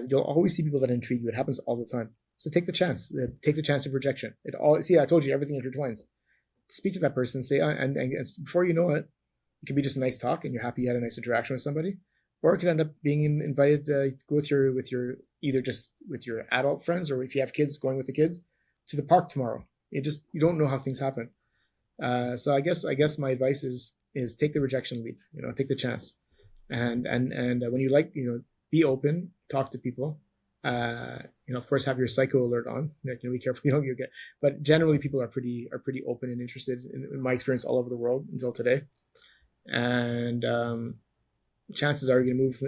you'll always see people that intrigue you. It happens all the time. So take the chance. Take the chance of rejection. I told you, everything intertwines. Speak to that person, say, and before you know it, it could be just a nice talk and you're happy you had a nice interaction with somebody, or it could end up being invited to go with your either just with your adult friends, or if you have kids, going with the kids to the park tomorrow. You don't know how things happen. So I guess my advice is take the rejection leap. Take the chance, and when you be open, talk to people. Of course, have your psycho alert on. Be careful you don't get. But generally, people are pretty open and interested in my experience all over the world until today. And chances are you're going to move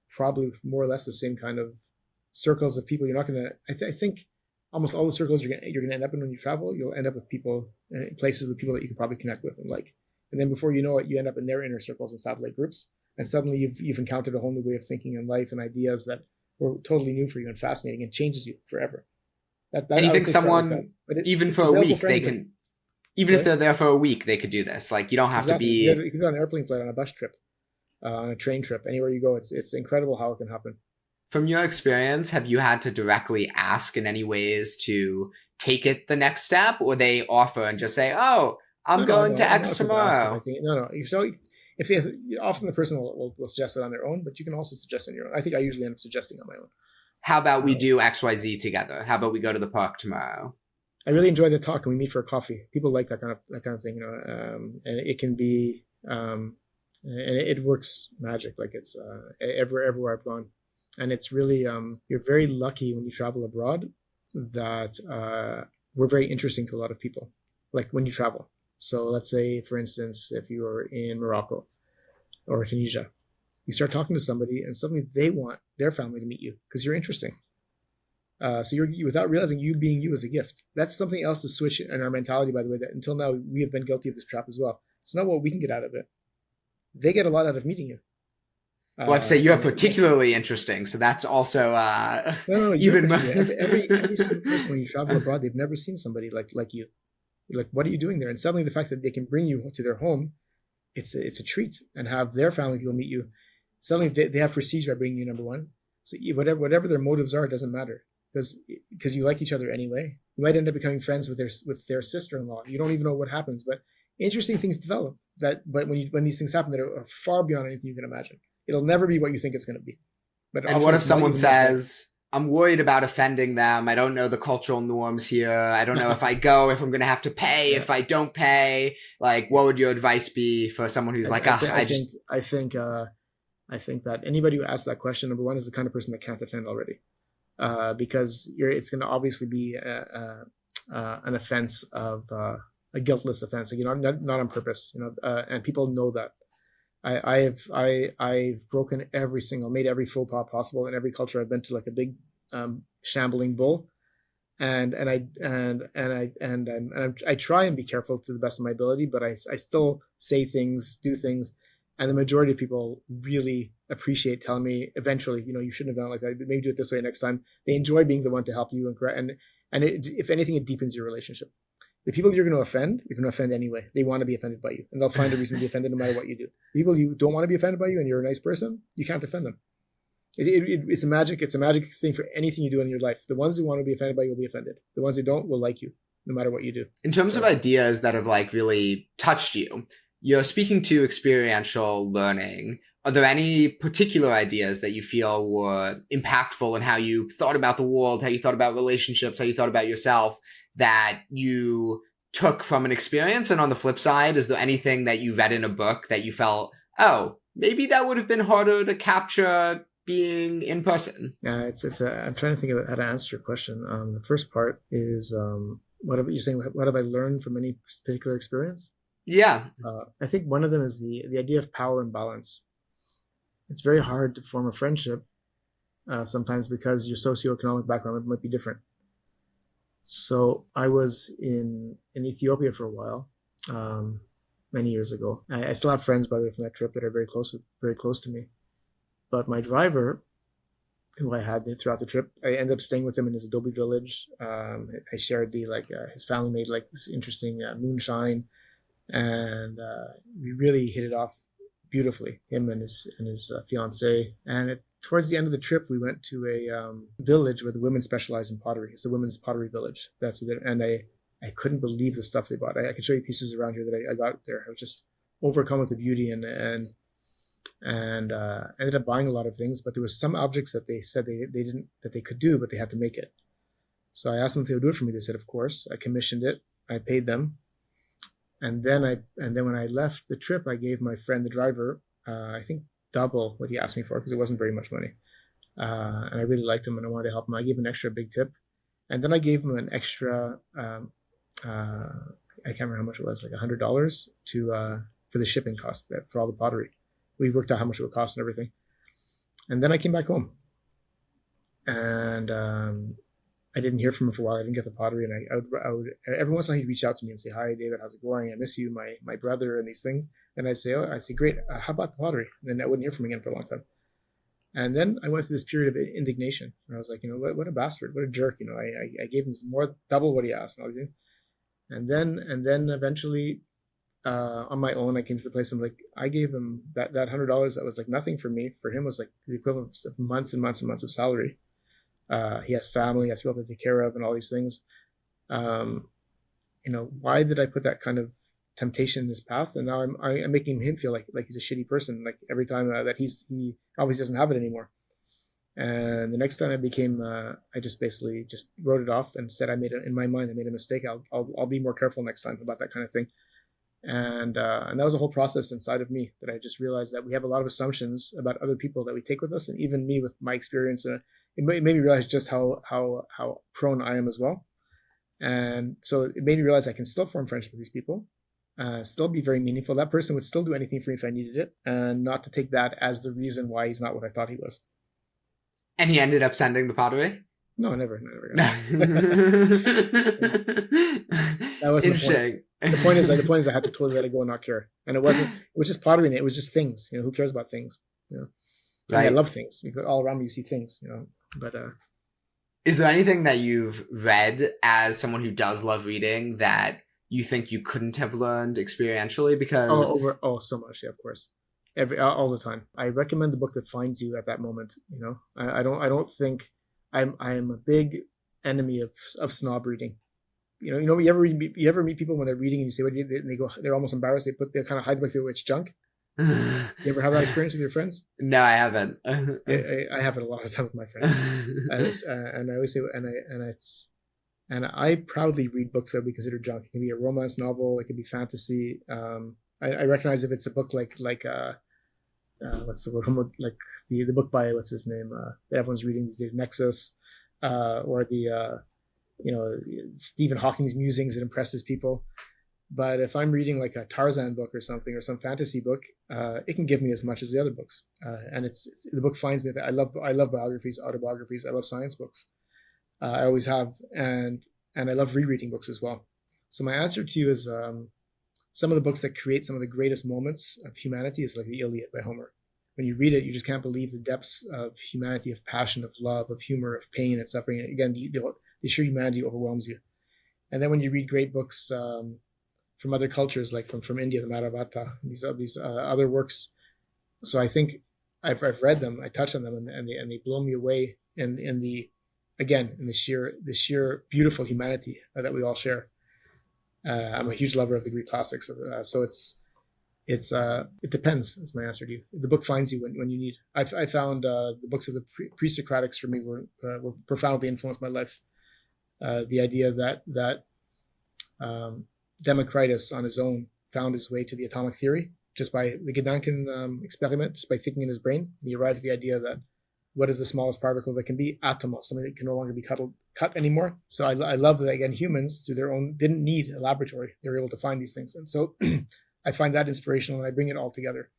probably more or less the same kind of circles of people. You're not going to. I think almost all the circles you're going to end up in when you travel, you'll end up with people, places with people that you can probably connect with and like. And then before you know it, you end up in their inner circles and satellite groups, and suddenly you've encountered a whole new way of thinking in life and ideas that were totally new for you and fascinating and changes you forever. And you think someone, even for a week, they can, even if they're there for a week, they could do this. Like, you don't have to be. You can go on an airplane flight, on a bus trip, on a train trip, anywhere you go. It's incredible how it can happen. From your experience, have you had to directly ask in any ways to take it the next step, or they offer and just say, "Oh, I'm going to X tomorrow"? No. So if often the person will suggest it on their own, but you can also suggest on your own. I think I usually end up suggesting on my own. How about we do XYZ together? How about we go to the park tomorrow? I really enjoy the talk, and we meet for a coffee. People like that kind of thing, and it can be, and it works magic. Like, it's everywhere I've gone, and it's really you're very lucky when you travel abroad that we're very interesting to a lot of people. Like, when you travel. So let's say, for instance, if you are in Morocco or Tunisia, you start talking to somebody and suddenly they want their family to meet you because you're interesting. So you're without realizing you being you is a gift. That's something else to switch in our mentality, by the way, that until now we have been guilty of this trap as well. It's not what we can get out of it. They get a lot out of meeting you. Well, I'd say you're particularly interesting, so that's also no, even every single person when you travel abroad, they've never seen somebody like you. You're like, what are you doing there? And suddenly the fact that they can bring you to their home, it's a treat, and have their family people meet you. Suddenly they have prestige by bringing you, number one. So whatever their motives are, it doesn't matter because you like each other anyway. You might end up becoming friends with their sister-in-law. You don't even know what happens, but interesting things develop. But when these things happen, that are far beyond anything you can imagine. It'll never be what you think it's going to be. But and what if someone says, I'm worried about offending them. I don't know the cultural norms here. I don't know if I'm going to have to pay. If I don't pay, like, what would your advice be for someone who's like, I think that anybody who asks that question, number one, is the kind of person that can't offend already, because it's going to obviously be an offense of a guiltless offense, like, not on purpose, and people know that. I've broken made every faux pas possible in every culture I've been to, like a big shambling bull, and I try and be careful to the best of my ability, but I still say things, do things, and the majority of people really appreciate telling me eventually, you shouldn't have done it like that. Maybe do it this way next time. They enjoy being the one to help you and if anything, it deepens your relationship. The people you're going to offend anyway. They want to be offended by you, and they'll find a reason to be offended no matter what you do. People you don't want to be offended by you, and you're a nice person, you can't offend them. It's a magic thing for anything you do in your life. The ones who want to be offended by you will be offended. The ones who don't will like you, no matter what you do. In terms of ideas that have like really touched you, you're speaking to experiential learning. Are there any particular ideas that you feel were impactful in how you thought about the world, how you thought about relationships, how you thought about yourself, that you took from an experience? And on the flip side, is there anything that you read in a book that you felt, oh, maybe that would have been harder to capture being in person? Yeah, I'm trying to think of how to answer your question. The first part is, what you're saying, what have I learned from any particular experience? Yeah. I think one of them is the idea of power and balance. It's very hard to form a friendship sometimes because your socioeconomic background might be different. So I was in Ethiopia for a while, many years ago. I still have friends, by the way, from that trip that are very close to me. But my driver, who I had throughout the trip, I ended up staying with him in his Adobe village. I shared his family made like this interesting moonshine, and we really hit it off beautifully, him and his fiance. And towards the end of the trip, we went to a village where the women specialize in pottery. It's the women's pottery village. That's what and I couldn't believe the stuff they bought. I could show you pieces around here that I got there. I was just overcome with the beauty and ended up buying a lot of things. But there was some objects that they said they didn't that they could do, but they had to make it. So I asked them if they would do it for me. They said, of course. I commissioned it. I paid them. And then when I left the trip, I gave my friend, the driver, I think double what he asked me for, because it wasn't very much money. And I really liked him and I wanted to help him. I gave him an extra big tip. And then I gave him an extra, I can't remember how much it was, like $100 for the shipping cost for all the pottery. We worked out how much it would cost and everything. And then I came back home. And I didn't hear from him for a while. I didn't get the pottery, and I would every once in a while he'd reach out to me and say, "Hi, David, how's it going? I miss you, my brother, and these things." And I'd say, "Oh, I say, great. How about the pottery?" And then I wouldn't hear from him again for a long time. And then I went through this period of indignation. And I was like, what a bastard, what a jerk. I gave him double what he asked and all these things. And then eventually, on my own, I came to the place. I'm like, I gave him that $100 that was like nothing for me. For him was like the equivalent of months and months and months of salary. He has family, he has people to take care of, and all these things. Why did I put that kind of temptation in his path? And now I'm making him feel like he's a shitty person. Like every time that he obviously doesn't have it anymore. And the next time I just basically just wrote it off and said in my mind I made a mistake. I'll be more careful next time about that kind of thing. And that was a whole process inside of me that I just realized that we have a lot of assumptions about other people that we take with us, and even me with my experience. It made me realize just how prone I am as well. And so it made me realize I can still form friendship with these people, still be very meaningful. That person would still do anything for me if I needed it, and not to take that as the reason why he's not what I thought he was. And he ended up sending the pottery? No, never. That was interesting. The point is I had to totally let it go and not care. And it was just pottery, and it was just things. Who cares about things? Right. I love things. All around me you see things, But is there anything that you've read as someone who does love reading that you think you couldn't have learned experientially? Because so much, yeah, of course. All the time. I recommend the book that finds you at that moment. I don't think I'm a big enemy of snob reading. You ever meet people when they're reading and you say what and they go, they're almost embarrassed. They kind of hide the book. They go, it's junk. You ever have that experience with your friends? No, I haven't. I have it a lot of time with my friends, and I always say, and I proudly read books that we consider junk. It can be a romance novel, it can be fantasy. I recognize if it's a book like what's the word? Like the book by what's his name that everyone's reading these days, Nexus, or the Stephen Hawking's musings that impresses people. But if I'm reading like a Tarzan book or something, or some fantasy book, it can give me as much as the other books. And the book finds me that I love biographies, autobiographies. I love science books. I always have, and I love rereading books as well. So my answer to you is some of the books that create some of the greatest moments of humanity is like the Iliad by Homer. When you read it, you just can't believe the depths of humanity, of passion, of love, of humor, of pain and suffering. And again, the sheer humanity overwhelms you. And then when you read great books from other cultures, like from India, the Mahabharata, these other works. So I think I've read them, I touch on them, and they blow me away in the sheer beautiful humanity that we all share. I'm a huge lover of the Greek classics, so it depends. That's my answer to you. The book finds you when you need. I found the books of the pre-Socratics for me were profoundly influenced my life. The idea that Democritus on his own found his way to the atomic theory just by the Gedanken experiment, just by thinking in his brain. And he arrived at the idea that what is the smallest particle that can be? Atomos, something that can no longer be cut anymore. So I love that, again, humans through their own didn't need a laboratory. They were able to find these things. And so I find that inspirational and I bring it all together.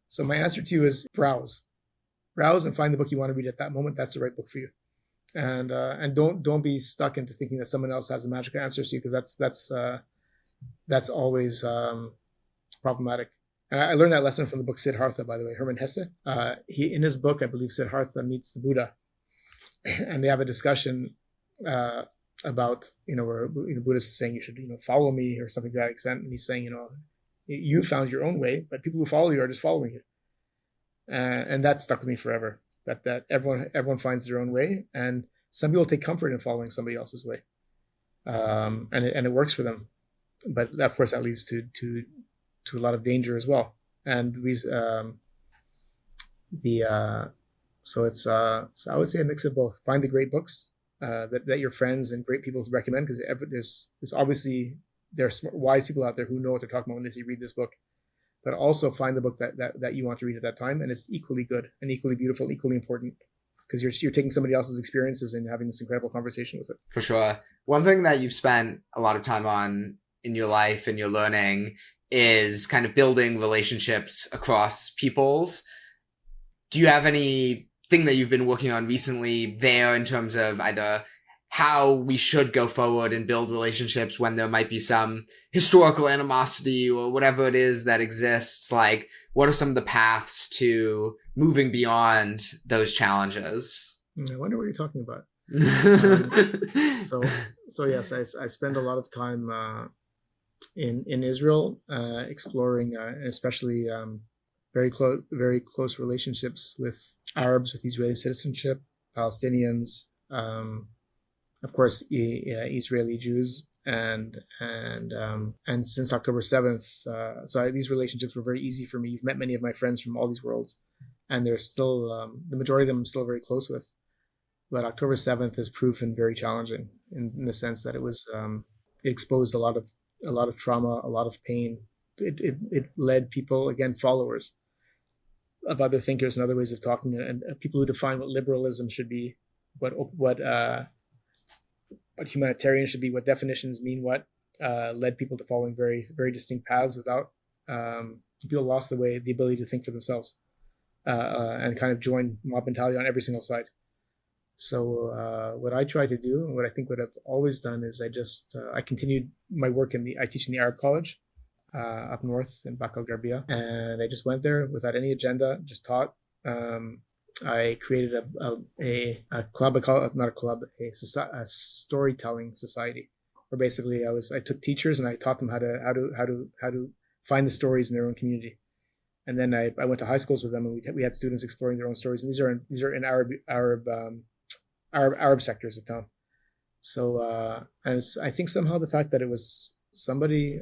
So my answer to you is browse and find the book you want to read at that moment. That's the right book for you. and don't be stuck into thinking that someone else has the magical answers to you, because that's always problematic. And I learned that lesson from the book Siddhartha, by the way, Hermann Hesse. He, in his book, I believe Siddhartha meets the Buddha, and they have a discussion about, where Buddha is saying you should, follow me or something to that extent, and he's saying, you found your own way, but people who follow you are just following you, and that stuck with me forever. That everyone finds their own way, and some people take comfort in following somebody else's way, and it works for them, but of course that leads to a lot of danger as well. And so I would say a mix of both. Find the great books that your friends and great people recommend, because there's obviously wise people out there who know what they're talking about when they say read this book. But also find the book that you want to read at that time, and it's equally good and equally beautiful, equally important, because you're taking somebody else's experiences and having this incredible conversation with it. For sure. One thing that you've spent a lot of time on in your life and your learning is kind of building relationships across peoples. Do you have anything that you've been working on recently there in terms of either how we should go forward and build relationships when there might be some historical animosity or whatever it is that exists? Like, what are some of the paths to moving beyond those challenges? I wonder what you're talking about. So yes, I spend a lot of time in Israel exploring, especially very close relationships with Arabs with Israeli citizenship, Palestinians, of course, Israeli Jews, and since October 7th, so these relationships were very easy for me. You've met many of my friends from all these worlds, and they're still the majority of them I'm still very close with. But October 7th has proven very challenging in the sense that it exposed a lot of trauma, a lot of pain. It led people, again, followers of other thinkers and other ways of talking, and people who define what liberalism should be, what humanitarian should be, what definitions mean what, led people to following very, very distinct paths without, people lost the ability to think for themselves, and kind of join mob mentality on every single side. So what I try to do, and what I've always done, is I continued my work I teach in the Arab College up north in Bak al-Gharbiya, and I just went there without any agenda, just taught. I created a club, a storytelling society, where basically I took teachers and I taught them how to find the stories in their own community. And then I went to high schools with them, and we had students exploring their own stories. And these are in Arab sectors of town. So and I think somehow the fact that it was somebody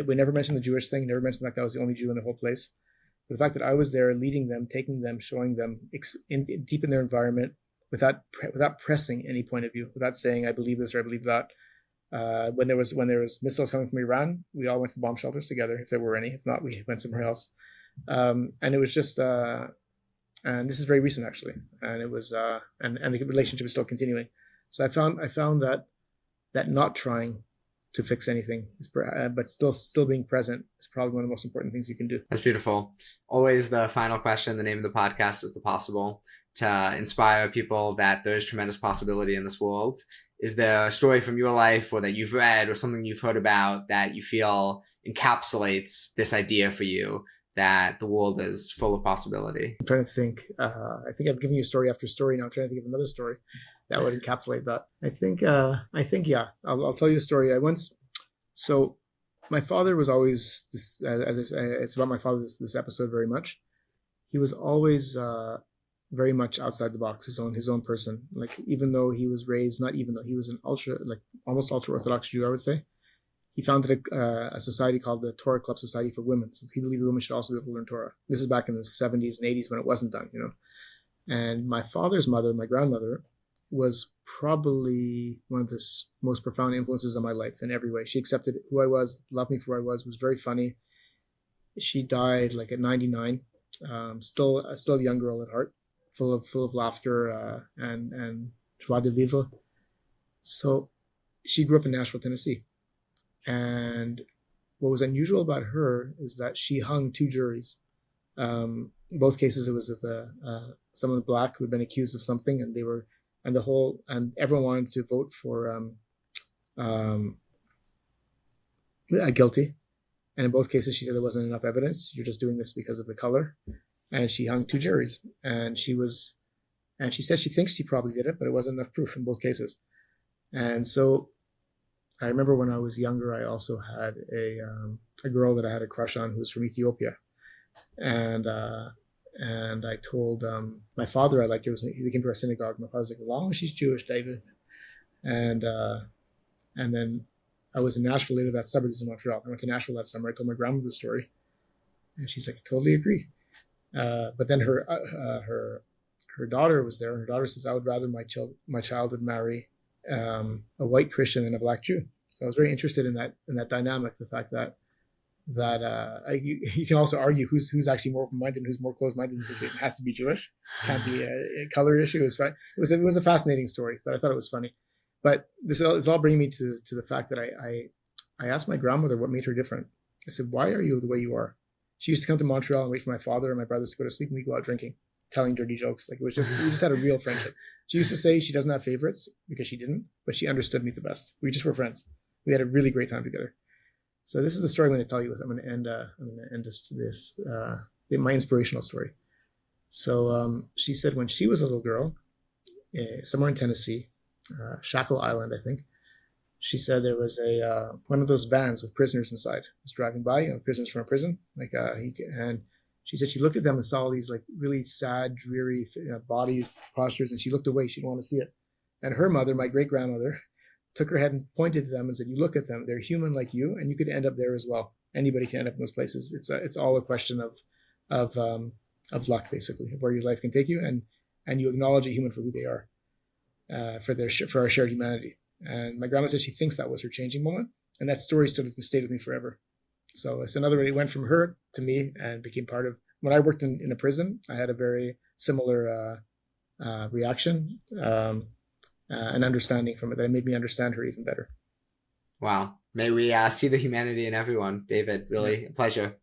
we never mentioned the Jewish thing, never mentioned that I was the only Jew in the whole place. But the fact that I was there, leading them, taking them, showing them deep in their environment, without pressing any point of view, without saying I believe this or I believe that. When there was missiles coming from Iran, we all went to bomb shelters together, if there were any. If not, we went somewhere else. And it was just, and this is very recent actually, and it was, and the relationship is still continuing. So I found that not trying to fix anything, but still being present is probably one of the most important things you can do. That's beautiful. Always the final question. The name of the podcast is The Possible, to inspire people that there's tremendous possibility in this world. Is there a story from your life, or that you've read, or something you've heard about, that you feel encapsulates this idea for you, that the world is full of possibility? I'm trying to think. I think I've given you story after story now. I'm trying to think of another story that would encapsulate that. I think yeah. I'll tell you a story. So my father was always this. As I say, it's about my father. This episode very much. He was always very much outside the box, his own person. Like, even though he was raised, not even though he was an almost ultra Orthodox Jew, I would say. He founded a society called the Torah Club Society for Women. So he believed women should also be able to learn Torah. This is back in the 70s and 80s when it wasn't done, And my father's mother, my grandmother, was probably one of the most profound influences on my life in every way. She accepted who I was, loved me for who I was very funny. She died like at 99, still a young girl at heart, full of laughter and joie de vivre. So she grew up in Nashville, Tennessee. And what was unusual about her is that she hung two juries. in both cases, it was of someone black who had been accused of something, and everyone wanted to vote for um, guilty. And in both cases, she said there wasn't enough evidence. You're just doing this because of the color. And she hung two juries. And she said she thinks she probably did it, but it wasn't enough proof in both cases. And so I remember when I was younger, I also had a girl that I had a crush on who was from Ethiopia. And I told my father I liked her. He came to our synagogue. My father was like, as long as she's Jewish, David. And then I was in Nashville later that summer. This is in Montreal. I went to Nashville that summer. I told my grandmother the story, and she's like, I totally agree. But then her daughter was there, and her daughter says, I would rather my child would marry a white Christian than a black Jew. So I was very interested in that dynamic, the fact that you can also argue who's actually more open-minded and who's more closed-minded. It has to be Jewish. It can't be a color issue. It was a fascinating story, but I thought it was funny. But this is all bringing me to the fact that I asked my grandmother what made her different. I said, why are you the way you are? She used to come to Montreal and wait for my father and my brothers to go to sleep, and we go out drinking, telling dirty jokes. Like we just had a real friendship. She used to say she doesn't have favorites because she didn't, but she understood me the best. We just were friends. We had a really great time together. So this is the story I'm going to tell you with. I'm going to end this my inspirational story. So she said when she was a little girl, somewhere in Tennessee, Shackle Island, I think. She said there was one of those vans with prisoners inside. It was driving by, prisoners from a prison. And she said she looked at them and saw these like really sad, dreary bodies, postures, and she looked away. She didn't want to see it. And her mother, my great grandmother, took her head and pointed to them and said, "You look at them. They're human like you, and you could end up there as well. Anybody can end up in those places. It's all a question of luck, basically, of where your life can take you, and you acknowledge a human for who they are." For our shared humanity. And my grandma said she thinks that was her changing moment, and that story stayed with me forever. So it's another way. It went from her to me and became part of. When I worked in a prison, I had a very similar reaction and understanding from it that made me understand her even better. Wow. May we see the humanity in everyone, David. Really a pleasure.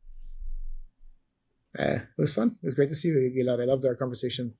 It was fun. It was great to see you, Gilad. I loved our conversation.